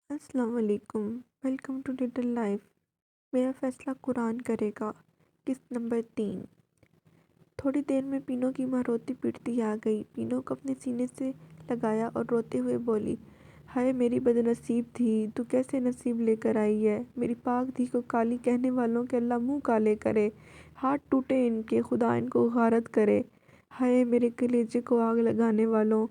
السلام علیکم۔ Welcome to little life. میرا فیصلہ قرآن کرے گا۔ قسط نمبر 3۔ تھوڑی دیر میں پینو کی ماں روتی پیٹتی آ گئی۔ پینو کو اپنے سینے سے لگایا اور روتے ہوئے بولی، ہائے میری بدنصیب دھی، تو کیسے نصیب لے کر آئی ہے؟ میری پاک دھی کو کالی کہنے والوں کے اللہ منہ کالے کرے، ہاتھ ٹوٹے ان کے، خدا ان کو غارت کرے۔ ہائے میرے کلیجے کو آگ لگانے والوں،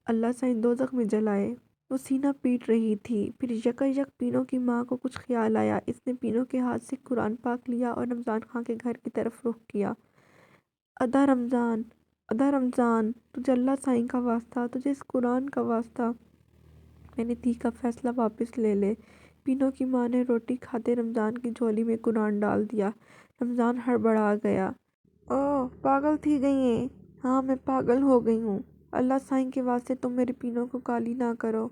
اللہ سائیں دوزخ میں جلائے۔ وہ سینہ پیٹ رہی تھی۔ پھر یکایک پینو کی ماں کو کچھ خیال آیا۔ اس نے پینو کے ہاتھ سے قرآن پاک لیا اور رمضان خان کے گھر کی طرف رخ کیا۔ ادا رمضان، ادا رمضان، تجھے اللہ سائیں کا واسطہ، تجھے اس قرآن کا واسطہ، میری دھی کا فیصلہ واپس لے لے۔ پینو کی ماں نے روٹی کھاتے رمضان کی جھولی میں قرآن ڈال دیا۔ رمضان ہڑبڑا گیا۔ اوہ پاگل تھی گئی ہیں۔ ہاں میں پاگل ہو گئی ہوں۔ اللہ سائیں کے واسطے تم میرے پینو کو کالی نہ کرو۔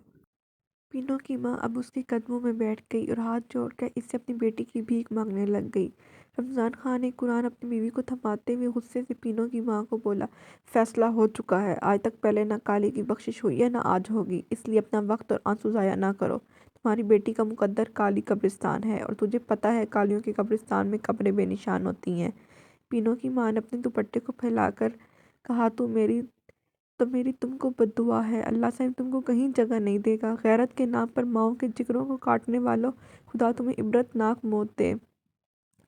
پینو کی ماں اب اس کے قدموں میں بیٹھ گئی اور ہاتھ جوڑ کر اس سے اپنی بیٹی کی بھیک مانگنے لگ گئی۔ رمضان خان نے قرآن اپنی بیوی کو تھماتے ہوئے غصے سے پینو کی ماں کو بولا، فیصلہ ہو چکا ہے، آج تک پہلے نہ کالی کی بخشش ہوئی ہے نہ آج ہوگی، اس لیے اپنا وقت اور آنسو ضائع نہ کرو۔ تمہاری بیٹی کا مقدر کالی قبرستان ہے اور تجھے پتہ ہے کالیوں کے قبرستان میں قبریں بے نشان ہوتی ہیں۔ پینو کی ماں نے اپنے دوپٹے کو پھیلا کر کہا، تو میری تم کو بد دعا ہے، اللہ سائیں تم کو کہیں جگہ نہیں دے گا۔ غیرت کے نام پر ماؤں کے جگروں کو کاٹنے والوں، خدا تمہیں عبرتناک موت دے۔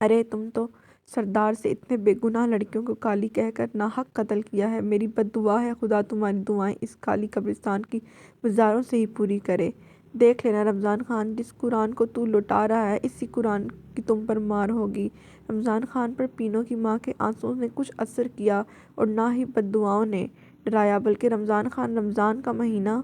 ارے تم تو سردار سے اتنے بے گناہ لڑکیوں کو کالی کہہ کر ناحق قتل کیا ہے، میری بد دعا ہے خدا تمہاری دعائیں اس کالی قبرستان کی مزاروں سے ہی پوری کرے۔ دیکھ لینا رمضان خان، جس قرآن کو تو لٹا رہا ہے اسی قرآن کی تم پر مار ہوگی۔ رمضان خان پر پینو کی ماں کے آنسوؤں نے کچھ اثر کیا اور نہ ہی بد دعاؤں نے ڈرایا، بلکہ رمضان خان رمضان کا مہینہ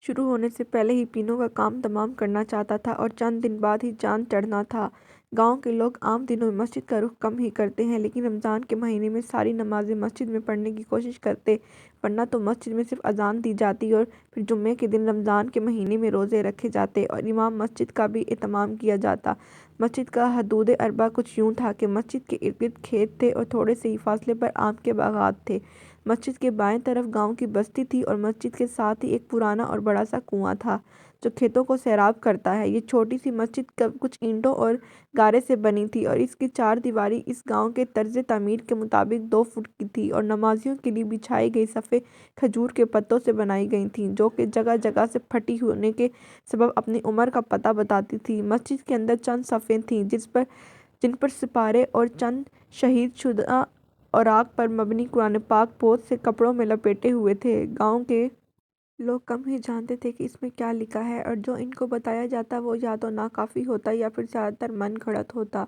شروع ہونے سے پہلے ہی پینو کا کام تمام کرنا چاہتا تھا اور چند دن بعد ہی چاند چڑھنا تھا۔ گاؤں کے لوگ عام دنوں میں مسجد کا رخ کم ہی کرتے ہیں، لیکن رمضان کے مہینے میں ساری نمازیں مسجد میں پڑھنے کی کوشش کرتے، ورنہ تو مسجد میں صرف اذان دی جاتی اور پھر جمعے کے دن رمضان کے مہینے میں روزے رکھے جاتے اور امام مسجد کا بھی اہتمام کیا جاتا۔ مسجد کا حدود اربع کچھ یوں تھا کہ مسجد کے ارد گرد کھیت تھے اور تھوڑے سے ہی فاصلے پر آم کے باغات تھے۔ مسجد کے بائیں طرف گاؤں کی بستی تھی اور مسجد کے ساتھ ہی ایک پرانا اور بڑا سا کنواں تھا جو کھیتوں کو سیراب کرتا ہے۔ یہ چھوٹی سی مسجد کچھ اینٹوں اور گارے سے بنی تھی اور اس کی چار دیواری اس گاؤں کے طرز تعمیر کے مطابق 2 فٹ کی تھی اور نمازیوں کے لیے بچھائی گئی صفیں کھجور کے پتوں سے بنائی گئی تھیں، جو کہ جگہ جگہ سے پھٹی ہونے کے سبب اپنی عمر کا پتہ بتاتی تھیں۔ مسجد کے اندر چند صفیں تھیں جن پر سپارے اور چند شہید شدہ اوراق پر مبنی قرآن پاک بہت سے کپڑوں میں لپیٹے ہوئے تھے۔ گاؤں کے لوگ کم ہی جانتے تھے کہ اس میں کیا لکھا ہے اور جو ان کو بتایا جاتا وہ یا تو ناکافی ہوتا یا پھر زیادہ تر من گھڑت ہوتا۔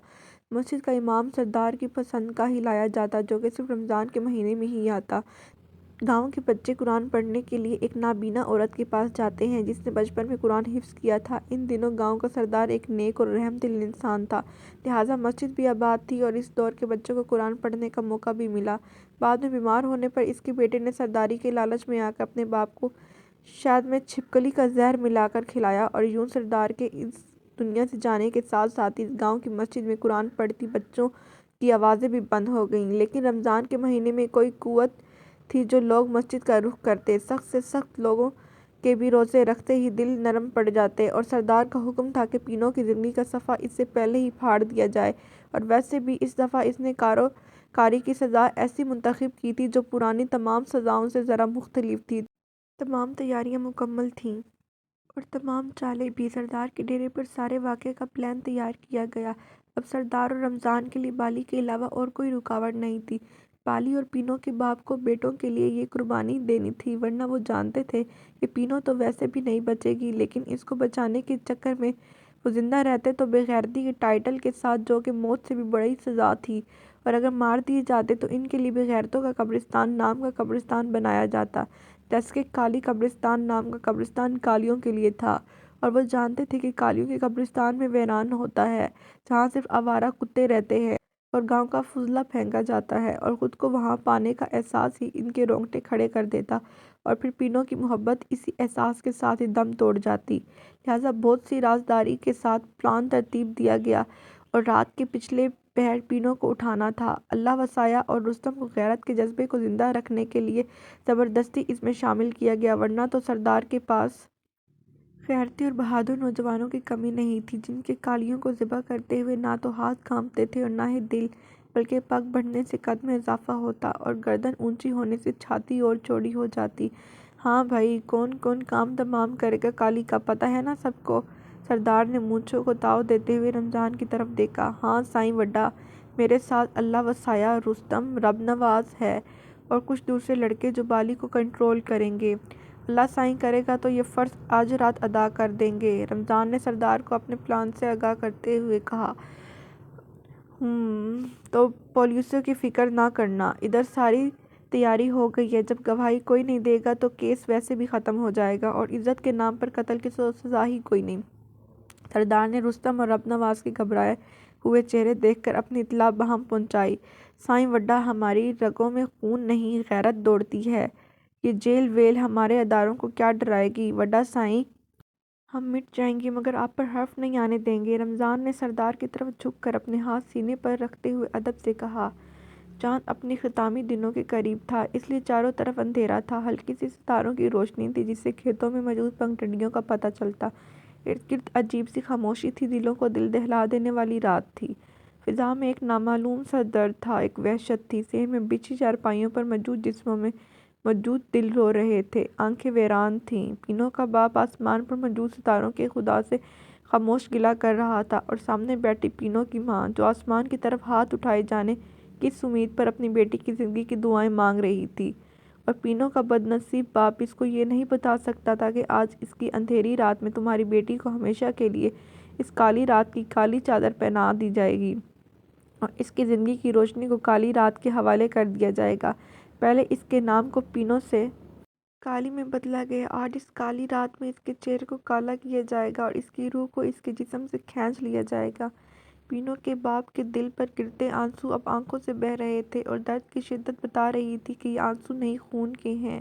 مسجد کا امام سردار کی پسند کا ہی لایا جاتا، جو کہ صرف رمضان کے مہینے میں ہی آتا۔ گاؤں کے بچے قرآن پڑھنے کے لیے ایک نابینا عورت کے پاس جاتے ہیں جس نے بچپن میں قرآن حفظ کیا تھا۔ ان دنوں گاؤں کا سردار ایک نیک اور رحم دل انسان تھا، لہٰذا مسجد بھی آباد تھی اور اس دور کے بچوں کو قرآن پڑھنے کا موقع بھی ملا۔ بعد میں بیمار ہونے پر اس کے بیٹے نے سرداری کے لالچ میں آ کر اپنے باپ کو شہد میں چھپکلی کا زہر ملا کر کھلایا اور یوں سردار کے اس دنیا سے جانے کے ساتھ ساتھ ہی گاؤں کی مسجد میں قرآن پڑھتی بچوں کی آوازیں بھی بند ہو گئیں۔ لیکن رمضان کے مہینے میں کوئی قوت تھی جو لوگ مسجد کا رخ کرتے۔ سخت سے سخت لوگوں کے بھی روزے رکھتے ہی دل نرم پڑ جاتے اور سردار کا حکم تھا کہ پینو کی زندگی کا صفحہ اس سے پہلے ہی پھاڑ دیا جائے، اور ویسے بھی اس دفعہ اس نے کاری کی سزا ایسی منتخب کی تھی جو پرانی تمام سزاؤں سے ذرا مختلف تھی۔ تمام تیاریاں مکمل تھیں اور تمام چالیں بھی۔ سردار کے ڈیرے پر سارے واقعے کا پلان تیار کیا گیا۔ اب سردار اور رمضان کے لیے بالی کے علاوہ اور کوئی رکاوٹ نہیں تھی۔ بالی اور پینو کے باپ کو بیٹوں کے لیے یہ قربانی دینی تھی، ورنہ وہ جانتے تھے کہ پینو تو ویسے بھی نہیں بچے گی، لیکن اس کو بچانے کے چکر میں وہ زندہ رہتے تو بے غیرتی کے ٹائٹل کے ساتھ، جو کہ موت سے بھی بڑی سزا تھی، اور اگر مار دیے جاتے تو ان کے لیے بے غیرتوں کا قبرستان نام کا قبرستان بنایا جاتا، جیسے کہ کالی قبرستان نام کا قبرستان کالیوں کے لیے تھا۔ اور وہ جانتے تھے کہ کالیوں کے قبرستان میں ویران ہوتا ہے جہاں صرف آوارہ کتے رہتے ہیں اور گاؤں کا فضلہ پھینکا جاتا ہے، اور خود کو وہاں پانے کا احساس ہی ان کے رونگٹے کھڑے کر دیتا اور پھر پینو کی محبت اسی احساس کے ساتھ ہی دم توڑ جاتی۔ لہٰذا بہت سی رازداری کے ساتھ پلان ترتیب دیا گیا اور رات کے پچھلے پہر پینو کو اٹھانا تھا۔ اللہ وسعہ اور رستم کو غیرت کے جذبے کو زندہ رکھنے کے لیے زبردستی اس میں شامل کیا گیا، ورنہ تو سردار کے پاس غیرتی اور بہادر نوجوانوں کی کمی نہیں تھی، جن کے کالیوں کو ذبح کرتے ہوئے نہ تو ہاتھ کانپتے تھے اور نہ ہی دل، بلکہ پگ بڑھنے سے قد میں اضافہ ہوتا اور گردن اونچی ہونے سے چھاتی اور چوڑی ہو جاتی۔ ہاں بھائی، کون کون کام تمام کرے گا کالی کا، پتہ ہے نا سب کو؟ سردار نے مونچھوں کو تاؤ دیتے ہوئے رمضان کی طرف دیکھا۔ ہاں سائیں وڈا، میرے ساتھ اللہ وسایہ رستم رب نواز ہے اور کچھ دوسرے لڑکے جو بالی کو کنٹرول کریں گے۔ اللہ سائیں کرے گا تو یہ فرض آج رات ادا کر دیں گے۔ رمضان نے سردار کو اپنے پلان سے آگاہ کرتے ہوئے کہا۔ تو پولیسوں کی فکر نہ کرنا، ادھر ساری تیاری ہو گئی ہے۔ جب گواہی کوئی نہیں دے گا تو کیس ویسے بھی ختم ہو جائے گا اور عزت کے نام پر قتل کی سزا ہی کوئی نہیں۔ سردار نے رستم اور رب نواز کے گھبرائے ہوئے چہرے دیکھ کر اپنی اطلاع بہم پہنچائی۔ سائیں وڈا، ہماری رگوں میں خون نہیں غیرت دوڑتی ہے۔ یہ جیل ویل ہمارے اداروں کو کیا ڈرائے گی؟ وڈا سائیں، ہم مٹ جائیں گے مگر آپ پر حرف نہیں آنے دیں گے۔ رمضان نے سردار کی طرف جھک کر اپنے ہاتھ سینے پر رکھتے ہوئے ادب سے کہا۔ چاند اپنے اختتامی دنوں کے قریب تھا، اس لیے چاروں طرف اندھیرا تھا۔ ہلکی سی ستاروں کی روشنی تھی جس سے کھیتوں میں موجود پگڈنڈیوں کا پتہ چلتا۔ ارد گرد عجیب سی خاموشی تھی، دلوں کو دل دہلا دینے والی رات تھی۔ فضا میں ایک نامعلوم سا درد تھا، ایک وحشت تھی۔ صحن میں بچھی چارپائیوں پر موجود جسموں میں موجود دل رو رہے تھے، آنکھیں ویران تھیں۔ پینو کا باپ آسمان پر موجود ستاروں کے خدا سے خاموش گلہ کر رہا تھا اور سامنے بیٹھی پینو کی ماں، جو آسمان کی طرف ہاتھ اٹھائے جانے کس امید پر اپنی بیٹی کی زندگی کی دعائیں مانگ رہی تھی، اور پینو کا بد نصیب باپ اس کو یہ نہیں بتا سکتا تھا کہ آج اس کی اندھیری رات میں تمہاری بیٹی کو ہمیشہ کے لیے اس کالی رات کی کالی چادر پہنا دی جائے گی اور اس کی زندگی کی روشنی کو کالی رات کے حوالے کر دیا جائے گا۔ پہلے اس کے نام کو پینو سے کالی میں بدلا گیا، آج اس کالی رات میں اس کے چہرے کو کالا کیا جائے گا اور اس کی روح کو اس کے جسم سے کھینچ لیا جائے گا۔ پینو کے باپ کے دل پر گرتے آنسو اب آنکھوں سے بہہ رہے تھے اور درد کی شدت بتا رہی تھی کہ یہ آنسو نہیں، خون کے ہیں۔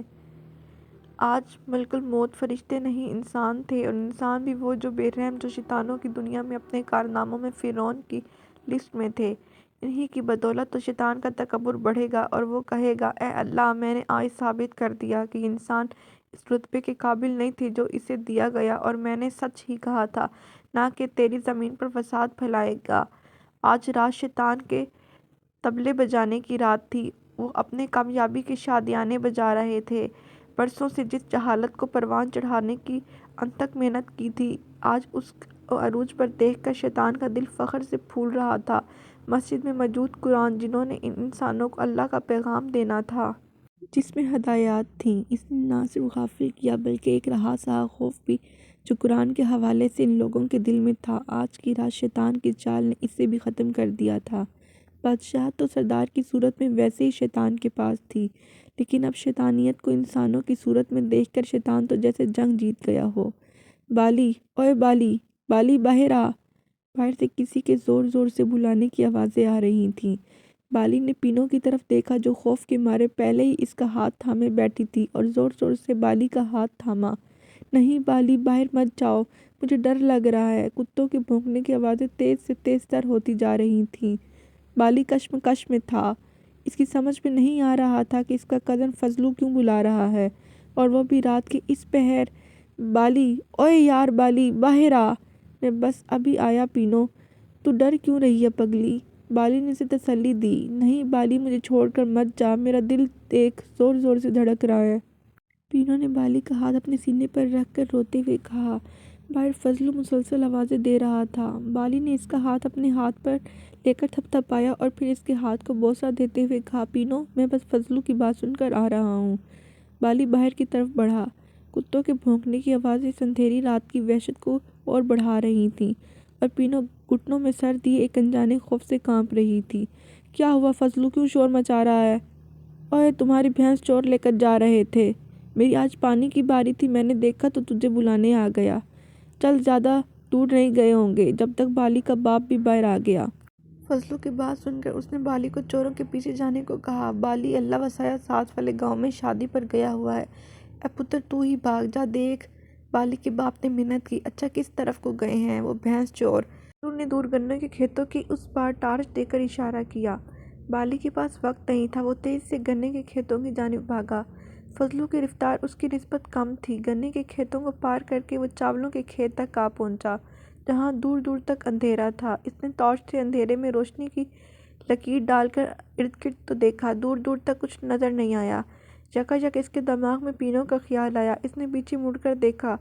آج ملک الموت فرشتے نہیں انسان تھے، اور انسان بھی وہ جو بے رحم، جو شیطانوں کی دنیا میں اپنے کارناموں میں فرعون کی لسٹ میں تھے۔ انہی کی بدولت تو شیطان کا تکبر بڑھے گا اور وہ کہے گا، اے اللہ، میں نے آج ثابت کر دیا کہ انسان اس رتبے کے قابل نہیں تھی جو اسے دیا گیا اور میں نے سچ ہی کہا تھا، نہ کہ تیری زمین پر فساد پھیلائے گا۔ آج رات شیطان کے طبلے بجانے کی رات تھی، وہ اپنے کامیابی کے شادیانے بجا رہے تھے۔ برسوں سے جس جہالت کو پروان چڑھانے کی انتھک محنت کی تھی، آج اس کو عروج پر دیکھ کر شیطان کا دل فخر سے پھول رہا تھا۔ مسجد میں موجود قرآن، جنہوں نے ان انسانوں کو اللہ کا پیغام دینا تھا، جس میں ہدایات تھیں، اس نے نہ صرف غافل کیا بلکہ ایک رہا سہا خوف بھی جو قرآن کے حوالے سے ان لوگوں کے دل میں تھا، آج کی رات شیطان کی چال نے اسے بھی ختم کر دیا تھا۔ بادشاہت تو سردار کی صورت میں ویسے ہی شیطان کے پاس تھی، لیکن اب شیطانیت کو انسانوں کی صورت میں دیکھ کر شیطان تو جیسے جنگ جیت گیا ہو۔ بالی، اوئے بالی، بالی باہر آ! باہر سے کسی کے زور زور سے بلانے کی آوازیں آ رہی تھیں۔ بالی نے پینو کی طرف دیکھا جو خوف کے مارے پہلے ہی اس کا ہاتھ تھامے بیٹھی تھی اور زور زور سے بالی کا ہاتھ تھاما۔ نہیں بالی، باہر مت جاؤ، مجھے ڈر لگ رہا ہے۔ کتوں کے بھونکنے کی آوازیں تیز سے تیز تر ہوتی جا رہی تھیں۔ بالی کشمکش میں تھا، اس کی سمجھ میں نہیں آ رہا تھا کہ اس کا کزن فضلو کیوں بلا رہا ہے، اور وہ بھی رات کے اس پہر۔ بالی، اوئے یار بالی، باہر آ! میں بس ابھی آیا پینو، تو ڈر کیوں رہی ہے پگلی؟ بالی نے اسے تسلی دی۔ نہیں بالی، مجھے چھوڑ کر مت جا، میرا دل دیکھ زور زور سے دھڑک رہا ہے۔ پینو نے بالی کا ہاتھ اپنے سینے پر رکھ کر روتے ہوئے کہا۔ باہر فضلو مسلسل آوازیں دے رہا تھا۔ بالی نے اس کا ہاتھ اپنے ہاتھ پر لے کر تھپ تھپایا اور پھر اس کے ہاتھ کو بوسہ دیتے ہوئے کہا، پینو، میں بس فضلو کی بات سن کر آ رہا ہوں۔ بالی باہر کی طرف بڑھا۔ کتوں کے بھونکنے کی آوازیں اس اندھیری رات کی وحشت کو اور بڑھا رہی تھیں، اور پینو گھٹنوں میں سر دیے ایک انجانے خوف سے کانپ رہی تھی۔ کیا ہوا فضلو، کیوں شور مچا رہا ہے؟ اوئے، تمہاری بھینس چور لے کر جا رہے تھے، میری آج پانی کی باری تھی، میں نے دیکھا تو تجھے بلانے آ گیا۔ چل، زیادہ دور نہیں گئے ہوں گے جب تک بالی کا باپ بھی باہر آ گیا۔ فضلو کی بات سن کر اس نے بالی کو چوروں کے پیچھے جانے کو کہا۔ بالی اللہ وسایہ ساتھ والے گاؤں میں شادی پر گیا ہوا ہے، اے پتر تو ہی بھاگ جا دیکھ۔ بالی کے باپ نے منت کی۔ اچھا، کس طرف کو گئے ہیں وہ بھینس چور؟ فضلو نے دور گنوں کے کھیتوں کی اس پار ٹارچ دے کر اشارہ کیا۔ بالی کے پاس وقت نہیں تھا، وہ تیزی سے گنے کے کھیتوں کی جانب بھاگا۔ فضلو کی رفتار اس کی نسبت کم تھی۔ گنے کے کھیتوں کو پار کر کے وہ چاولوں کے کھیت تک آ پہنچا، جہاں دور دور تک اندھیرا تھا۔ اس نے ٹارچ سے اندھیرے میں روشنی کی لکیر ڈال کر ارد گرد تو دیکھا، دور دور تک کچھ نظر نہیں آیا۔ یکایک اس کے دماغ میں پینو کا خیال آیا۔ اس نے پیچھے مڑ کر دیکھا،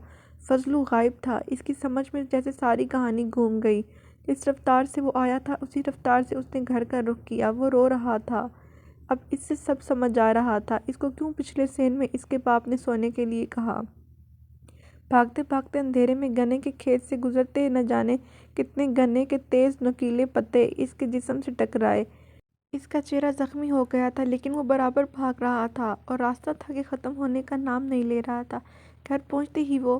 فضلو غائب تھا۔ اس کی سمجھ میں جیسے ساری کہانی گھوم گئی۔ جس رفتار سے وہ آیا تھا اسی رفتار سے اس نے گھر کا رخ کیا۔ وہ رو رہا تھا۔ اب اس سے سب سمجھ آ رہا تھا، اس کو کیوں پچھلے صحن میں اس کے باپ نے سونے کے لیے کہا۔ بھاگتے بھاگتے اندھیرے میں گنے کے کھیت سے گزرتے نہ جانے کتنے گنے کے تیز نوکیلے پتے اس کے جسم سے ٹکرائے۔ اس کا چہرہ زخمی ہو گیا تھا، لیکن وہ برابر بھاگ رہا تھا اور راستہ تھا کہ ختم ہونے کا نام نہیں لے رہا تھا۔ گھر پہنچتے ہی وہ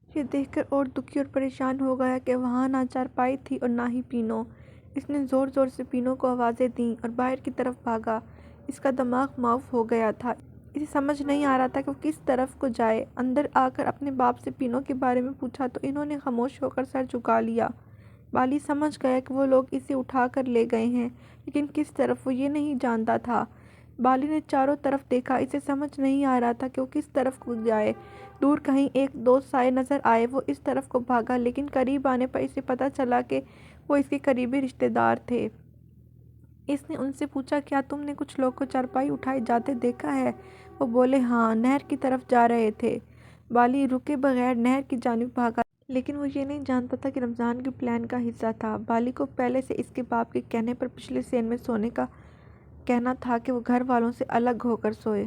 یہ دیکھ کر اور دکھی اور پریشان ہو گیا کہ وہاں نہ چارپائی تھی اور نہ ہی پینو۔ اس نے زور زور سے پینو کو آوازیں دیں اور باہر کی طرف بھاگا۔ اس کا دماغ معاف ہو گیا تھا۔ اسے سمجھ نہیں آ رہا تھا کہ وہ کس طرف کو جائے۔ اندر آ کر اپنے باپ سے پینو کے بارے میں پوچھا تو انہوں نے خاموش ہو کر سر جھکا لیا۔ بالی سمجھ گیا کہ وہ لوگ اسے اٹھا کر لے گئے ہیں، لیکن کس طرف وہ یہ نہیں جانتا تھا۔ بالی نے چاروں طرف دیکھا، اسے سمجھ نہیں آ رہا تھا کہ وہ کس طرف کو جائے۔ دور کہیں ایک دو سائے نظر آئے، وہ اس طرف کو بھاگا، لیکن قریب آنے پر اسے پتہ چلا کہ وہ اس کے قریبی رشتے دار تھے۔ اس نے ان سے پوچھا، کیا تم نے کچھ لوگ کو چارپائی اٹھائے جاتے دیکھا ہے؟ وہ بولے، ہاں، نہر کی طرف جا رہے تھے۔ بالی رکے بغیر نہر کی جانب بھاگا، لیکن وہ یہ نہیں جانتا تھا کہ رمضان کے پلان کا حصہ تھا۔ بالی کو پہلے سے اس کے باپ کے کہنے پر پچھلے صحن میں سونے کا کہنا تھا کہ وہ گھر والوں سے الگ ہو کر سوئے۔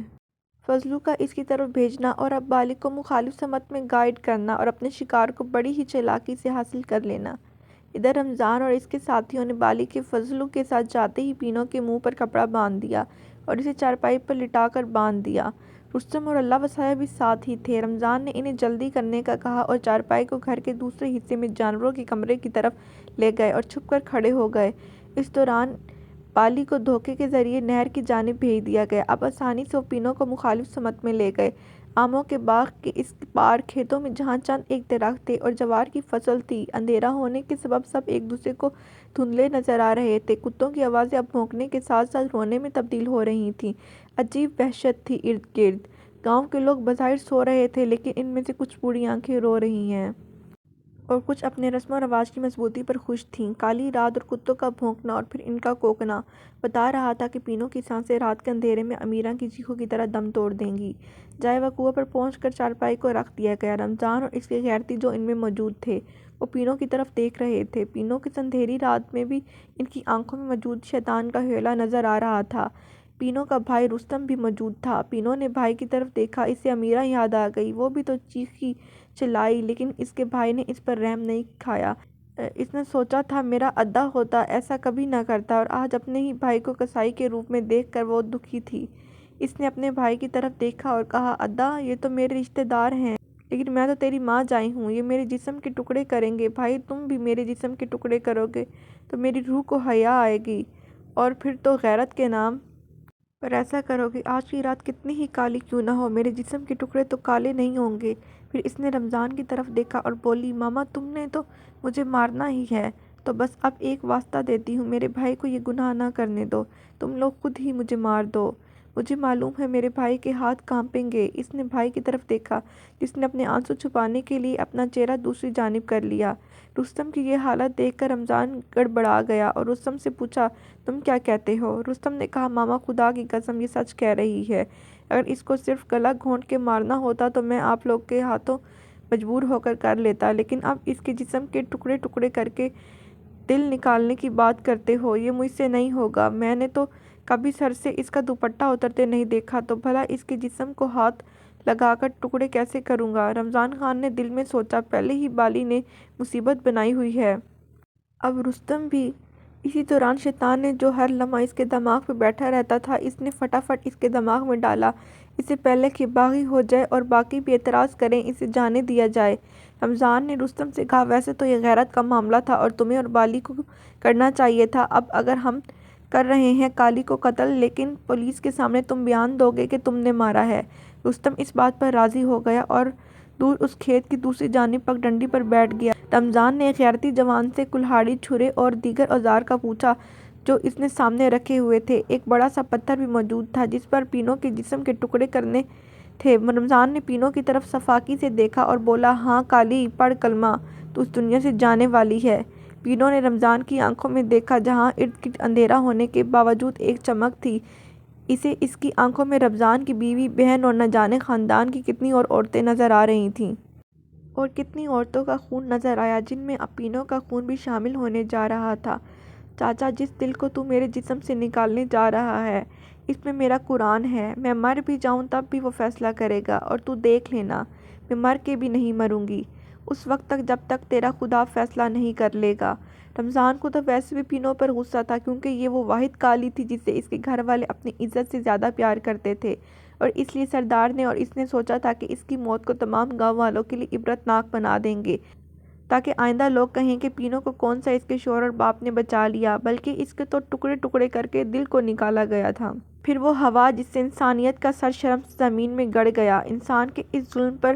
فضلو کا اس کی طرف بھیجنا اور اب بالی کو مخالف سمت میں گائیڈ کرنا اور اپنے شکار کو بڑی ہی چالاکی سے حاصل کر لینا۔ ادھر رمضان اور اس کے ساتھیوں نے بالی کے فضلو کے ساتھ جاتے ہی پینو کے منہ پر کپڑا باندھ دیا اور اسے چارپائی پر لٹا کر باندھ دیا۔ رستم اور اللہ وصحیح بھی ساتھ ہی تھے۔ رمضان نے انہیں جلدی کرنے کا کہا اور چارپائی کو گھر کے دوسرے حصے میں جانوروں کے کمرے کی طرف لے گئے اور چھپ کر کھڑے ہو گئے۔ اس دوران بالی کو دھوکے کے ذریعے نہر کی جانب بھیج دیا گیا۔ اب آسانی سے وہ پینو کو مخالف سمت میں لے گئے۔ آموں کے باغ کے اس پار کھیتوں میں جہاں چند ایک درخت تھے اور جوار کی فصل تھی، اندھیرا ہونے کے سبب سب ایک دوسرے کو دھندلے نظر آ رہے تھے۔ کتوں کی آوازیں اب بھونکنے کے ساتھ ساتھ رونے میں تبدیل ہو رہی تھیں۔ عجیب وحشت تھی ارد گرد۔ گاؤں کے لوگ بظاہر سو رہے تھے، لیکن ان میں سے کچھ بوڑھی آنکھیں رو رہی ہیں اور کچھ اپنے رسم و رواج کی مضبوطی پر خوش تھیں۔ کالی رات اور کتوں کا بھونکنا اور پھر ان کا کوکنا بتا رہا تھا کہ پینو کی سانسیں رات کے اندھیرے میں امیرہ کی چیخوں کی طرح دم توڑ دیں گی۔ جائے وقوع پر پہنچ کر چارپائی کو رکھ دیا گیا۔ رمضان اور اس کے غیرتی جو ان میں موجود تھے، وہ پینو کی طرف دیکھ رہے تھے۔ پینو کی اس اندھیری رات میں بھی ان کی آنکھوں میں موجود شیطان کا ہیلا نظر آ رہا تھا۔ پینو کا بھائی رستم بھی موجود تھا۔ پینو نے بھائی کی طرف دیکھا، اسے امیرہ یاد آ گئی۔ وہ بھی تو چیخی چلائی، لیکن اس کے بھائی نے اس پر رحم نہیں کھایا۔ اس نے سوچا تھا میرا ادا ہوتا ایسا کبھی نہ کرتا، اور آج اپنے ہی بھائی کو کسائی کے روپ میں دیکھ کر وہ دکھی تھی۔ اس نے اپنے بھائی کی طرف دیکھا اور کہا، ادا، یہ تو میرے رشتے دار ہیں، لیکن میں تو تیری ماں جائی ہوں، یہ میرے جسم کے ٹکڑے کریں گے۔ بھائی، تم بھی میرے جسم کے ٹکڑے کرو گے تو میری روح کو حیا آئے گی، اور پھر تو غیرت کے نام پر ایسا کرو گے۔ آج کی رات کتنی ہی کالی کیوں نہ ہو، میرے جسم کے ٹکڑے تو کالے نہیں ہوں گے۔ پھر اس نے رمضان کی طرف دیکھا اور بولی، ماما، تم نے تو مجھے مارنا ہی ہے، تو بس اب ایک واسطہ دیتی ہوں، میرے بھائی کو یہ گناہ نہ کرنے دو، تم لوگ خود ہی مجھے مار دو، مجھے معلوم ہے میرے بھائی کے ہاتھ کانپیں گے۔ اس نے بھائی کی طرف دیکھا، جس نے اپنے آنسو چھپانے کے لیے اپنا چہرہ دوسری جانب کر لیا۔ رستم کی یہ حالت دیکھ کر رمضان گڑبڑا گیا اور رستم سے پوچھا، تم کیا کہتے ہو؟ رستم نے کہا، ماما، خدا کی قسم، یہ سچ کہہ رہی ہے۔ اگر اس کو صرف گلا گھونٹ کے مارنا ہوتا تو میں آپ لوگ کے ہاتھوں مجبور ہو کر لیتا، لیکن اب اس کے جسم کے ٹکڑے ٹکڑے کر کے دل نکالنے کی بات کرتے ہو، یہ مجھ سے نہیں ہوگا۔ میں نے تو کبھی سر سے اس کا دوپٹہ اترتے نہیں دیکھا، تو بھلا اس کے جسم کو ہاتھ لگا کر ٹکڑے کیسے کروں گا؟ رمضان خان نے دل میں سوچا، پہلے ہی بالی نے مصیبت بنائی ہوئی ہے، اب رستم بھی۔ اسی دوران شیطان نے جو ہر لمحہ اس کے دماغ پہ بیٹھا رہتا تھا، اس نے فٹافٹ اس کے دماغ میں ڈالا، اس سے پہلے کہ باغی ہو جائے اور باقی بھی اعتراض کریں، اسے جانے دیا جائے۔ رمضان نے رستم سے کہا، ویسے تو یہ غیرت کا معاملہ تھا اور تمہیں اور بالی کو کرنا چاہیے تھا، اب اگر ہم کر رہے ہیں کالی کو قتل، لیکن پولیس کے سامنے تم بیان دو گے کہ تم نے مارا ہے۔ رستم اس بات پر راضی ہو گیا اور دور اس کھیت کی دوسری جانب پگ ڈنڈی پر بیٹھ گیا۔ رمضان نے ایک غیرتی جوان سے کلہاڑی، چھرے اور دیگر اوزار کا پوچھا جو اس نے سامنے رکھے ہوئے تھے۔ ایک بڑا سا پتھر بھی موجود تھا، جس پر پینو کے جسم کے ٹکڑے کرنے تھے۔ رمضان نے پینو کی طرف شفقت سے دیکھا اور بولا، ہاں کالی، پڑھ کلمہ، تو اس دنیا سے جانے والی ہے۔ پینو نے رمضان کی آنکھوں میں دیکھا، جہاں ارد گرد اندھیرا ہونے کے باوجود ایک چمک تھی۔ اسے اس کی آنکھوں میں رمضان کی بیوی، بہن اور نہ جانے خاندان کی کتنی اور عورتیں نظر آ رہی تھیں۔ اور کتنی عورتوں کا خون نظر آیا، جن میں اب پینو کا خون بھی شامل ہونے جا رہا تھا۔ چاچا، جس دل کو تو میرے جسم سے نکالنے جا رہا ہے، اس میں میرا قرآن ہے۔ میں مر بھی جاؤں تب بھی وہ فیصلہ کرے گا، اور تو دیکھ لینا، میں مر کے بھی نہیں مروں گی، اس وقت تک جب تک تیرا خدا فیصلہ نہیں کر لے گا۔ رمضان کو تو ویسے بھی پینو پر غصہ تھا، کیونکہ یہ وہ واحد کالی تھی جسے اس کے گھر والے اپنی عزت سے زیادہ پیار کرتے تھے، اور اس لیے سردار نے اور اس نے سوچا تھا کہ اس کی موت کو تمام گاؤں والوں کے لیے عبرت ناک بنا دیں گے، تاکہ آئندہ لوگ کہیں کہ پینو کو کون سا اس کے شوہر اور باپ نے بچا لیا، بلکہ اس کے تو ٹکڑے ٹکڑے کر کے دل کو نکالا گیا تھا۔ پھر وہ ہوا جس سے انسانیت کا سر شرم سے زمین میں گڑ گیا۔ انسان کے اس ظلم پر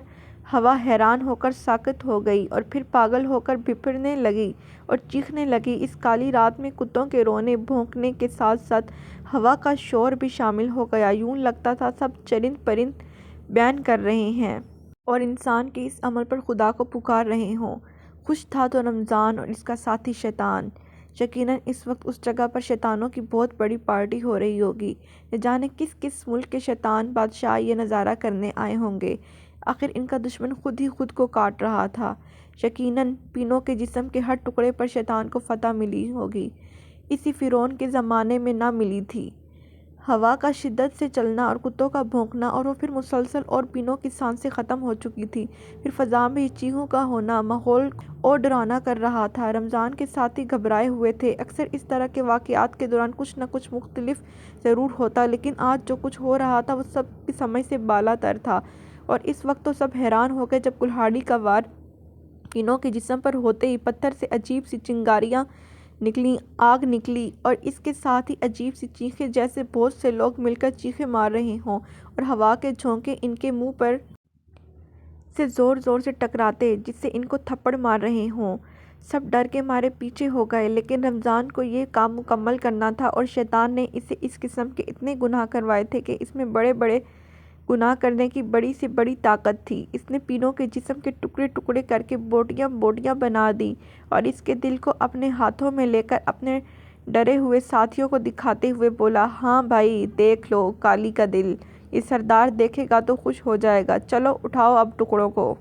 ہوا حیران ہو کر ساکت ہو گئی، اور پھر پاگل ہو کر بھپڑنے لگی اور چیخنے لگی۔ اس کالی رات میں کتوں کے رونے بھونکنے کے ساتھ ساتھ ہوا کا شور بھی شامل ہو گیا۔ یوں لگتا تھا سب چرند پرند بیان کر رہے ہیں اور انسان کے اس عمل پر خدا کو پکار رہے ہوں۔ خوش تھا تو رمضان اور اس کا ساتھی شیطان۔ یقیناً اس وقت اس جگہ پر شیطانوں کی بہت بڑی پارٹی ہو رہی ہوگی۔ نہ جانے کس کس ملک کے شیطان بادشاہ یہ نظارہ کرنے آئے ہوں گے۔ آخر ان کا دشمن خود ہی خود کو کاٹ رہا تھا۔ یقیناً پینو کے جسم کے ہر ٹکڑے پر شیطان کو فتح ملی ہوگی، اسی فرعون کے زمانے میں نہ ملی تھی۔ ہوا کا شدت سے چلنا اور کتوں کا بھونکنا، اور وہ پھر مسلسل، اور پینو کی سانسیں ختم ہو چکی تھیں۔ پھر فضا میں چیخوں کا ہونا ماحول اور ڈراؤنا کر رہا تھا۔ رمضان کے ساتھی گھبرائے ہوئے تھے۔ اکثر اس طرح کے واقعات کے دوران کچھ نہ کچھ مختلف ضرور ہوتا، لیکن آج جو کچھ ہو رہا تھا وہ سب کی سمجھ سے بالا تر تھا، اور اس وقت تو سب حیران ہو گئے جب کلہاڑی کا وار پینو کے جسم پر ہوتے ہی پتھر سے عجیب سی چنگاریاں نکلیں، آگ نکلی، اور اس کے ساتھ ہی عجیب سی چیخیں، جیسے بہت سے لوگ مل کر چیخیں مار رہے ہوں، اور ہوا کے جھونکے ان کے منہ پر سے زور زور سے ٹکراتے، جس سے ان کو تھپڑ مار رہے ہوں۔ سب ڈر کے مارے پیچھے ہو گئے، لیکن رمضان کو یہ کام مکمل کرنا تھا، اور شیطان نے اسے اس قسم کے اتنے گناہ کروائے تھے کہ اس میں بڑے بڑے گناہ کرنے کی بڑی سے بڑی طاقت تھی۔ اس نے پینو کے جسم کے ٹکڑے ٹکڑے کر کے بوٹیاں بوٹیاں بنا دیں، اور اس کے دل کو اپنے ہاتھوں میں لے کر اپنے ڈرے ہوئے ساتھیوں کو دکھاتے ہوئے بولا، ہاں بھائی، دیکھ لو کالی کا دل، یہ سردار دیکھے گا تو خوش ہو جائے گا، چلو اٹھاؤ اب ٹکڑوں کو۔